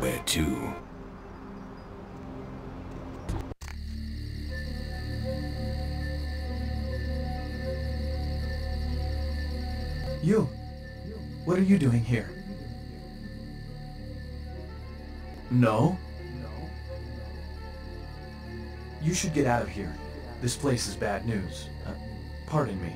Where to? You! What are you doing here? No? You should get out of here. This place is bad news. Pardon me.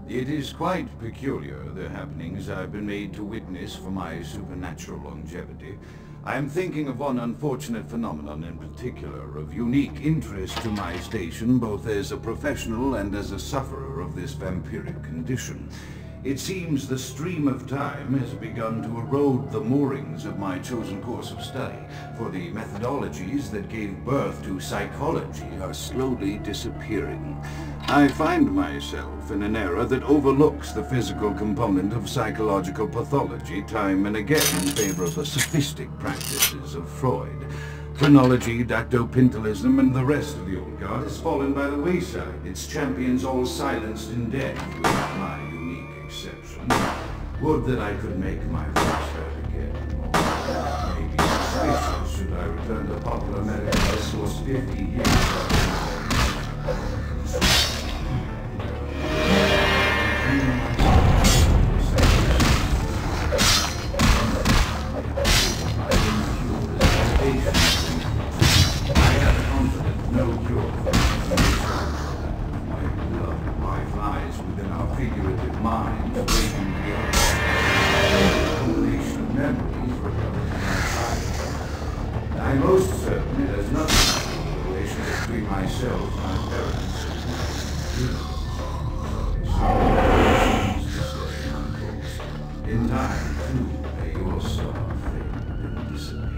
It is quite peculiar, the happenings I've been made to witness for my supernatural longevity. I am thinking of one unfortunate phenomenon in particular, of unique interest to my station, both as a professional and as a sufferer of this vampiric condition. It seems the stream of time has begun to erode the moorings of my chosen course of study, for the methodologies that gave birth to psychology are slowly disappearing. I find myself in an era that overlooks the physical component of psychological pathology time and again in favor of the sophistic practices of Freud. Phrenology, dactopintilism, and the rest of the old guard has fallen by the wayside, its champions all silenced and dead, with my unique exception. Would that I could make my voice heard again. Maybe suspicious should I return to popular medical discourse 50 years ago. I'm most certain it has nothing to do with the relationship between myself, my parents, and my in time, too, may your star fade and disappear.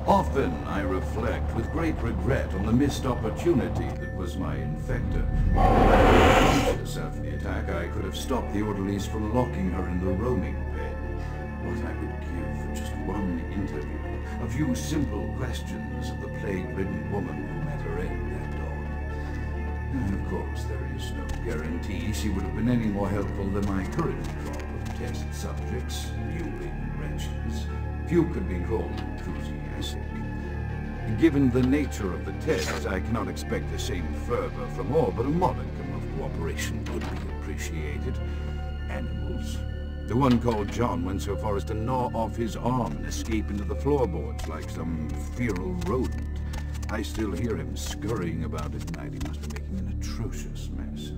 Often I reflect with great regret on the missed opportunity that was my infector. Conscious after the attack, I could have stopped the orderlies from locking her in the roaming bed. What I would give for just one interview, a few simple questions of the plague-ridden woman who met her end that dawn. And of course, there is no guarantee she would have been any more helpful than my current crop of test subjects, mewling wretches. Few could be called enthusiastic. Given the nature of the test, I cannot expect the same fervor from all, but a modicum of cooperation would be appreciated. Animals. The one called John went so far as to gnaw off his arm and escape into the floorboards like some feral rodent. I still hear him scurrying about at night. He must be making an atrocious mess.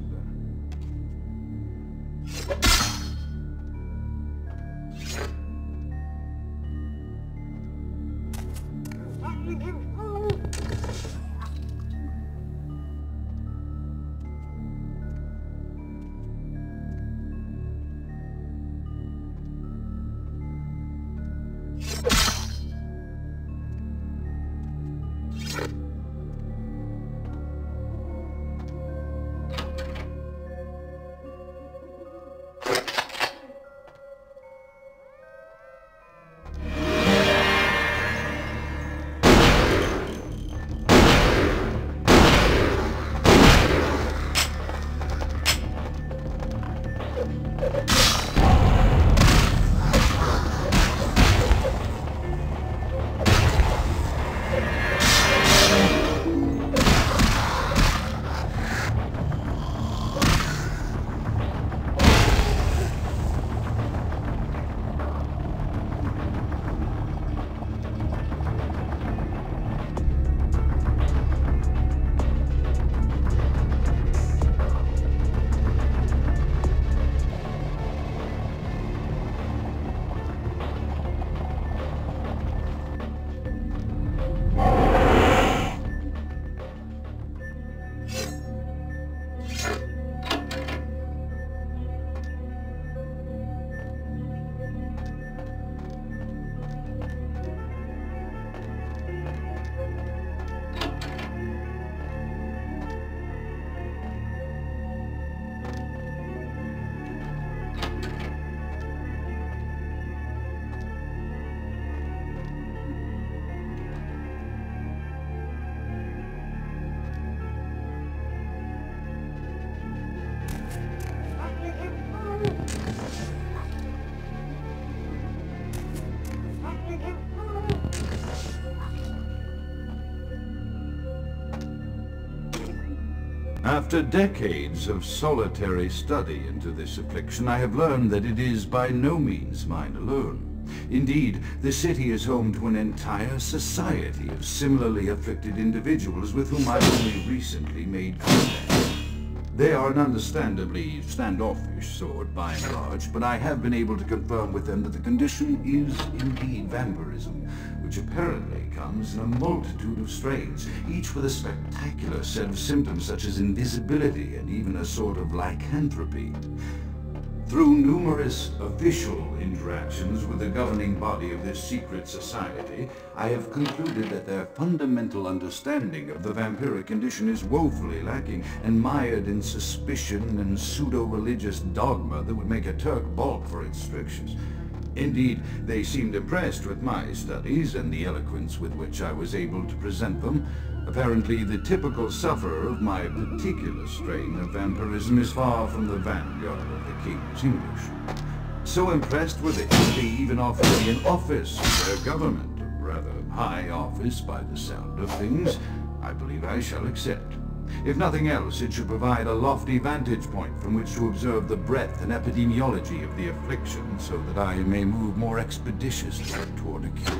After decades of solitary study into this affliction, I have learned that it is by no means mine alone. Indeed, the city is home to an entire society of similarly afflicted individuals with whom I've only recently made contact. They are an understandably standoffish sort by and large, but I have been able to confirm with them that the condition is indeed vampirism, which apparently comes in a multitude of strains, each with a spectacular set of symptoms such as invisibility and even a sort of lycanthropy. Through numerous official interactions with the governing body of this secret society, I have concluded that their fundamental understanding of the vampiric condition is woefully lacking and mired in suspicion and pseudo-religious dogma that would make a Turk balk for its strictures. Indeed, they seemed impressed with my studies and the eloquence with which I was able to present them. Apparently, the typical sufferer of my particular strain of vampirism is far from the vanguard of the King's English. So impressed were they that they even offered me an office in their government, a rather high office by the sound of things. I believe I shall accept. If nothing else, it should provide a lofty vantage point from which to observe the breadth and epidemiology of the affliction, so that I may move more expeditiously toward a cure.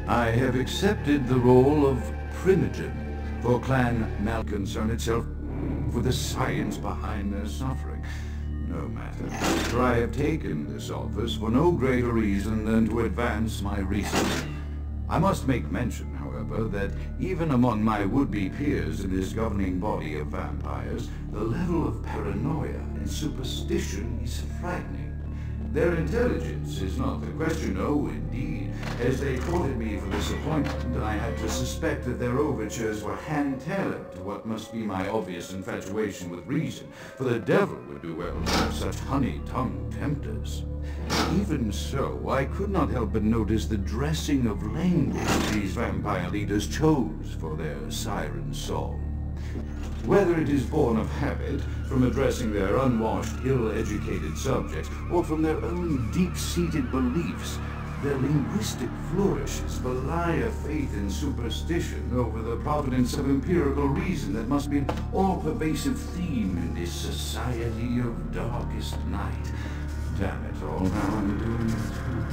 I have accepted the role of primogen, for Clan Mal concern itself with the science behind their suffering. No matter, for I have taken this office for no greater reason than to advance my research. I must make mention, however, that even among my would-be peers in this governing body of vampires, the level of paranoia and superstition is frightening. Their intelligence is not the question, no, indeed. As they courted me for this appointment, I had to suspect that their overtures were hand-tailored to what must be my obvious infatuation with reason, for the devil would do well to have such honey-tongued tempters. Even so, I could not help but notice the dressing of language these vampire leaders chose for their siren song. Whether it is born of habit, from addressing their unwashed, ill-educated subjects, or from their own deep-seated beliefs, their linguistic flourishes belie a faith in superstition over the providence of empirical reason that must be an all-pervasive theme in this society of darkest night. Damn it all, now I'm doing it.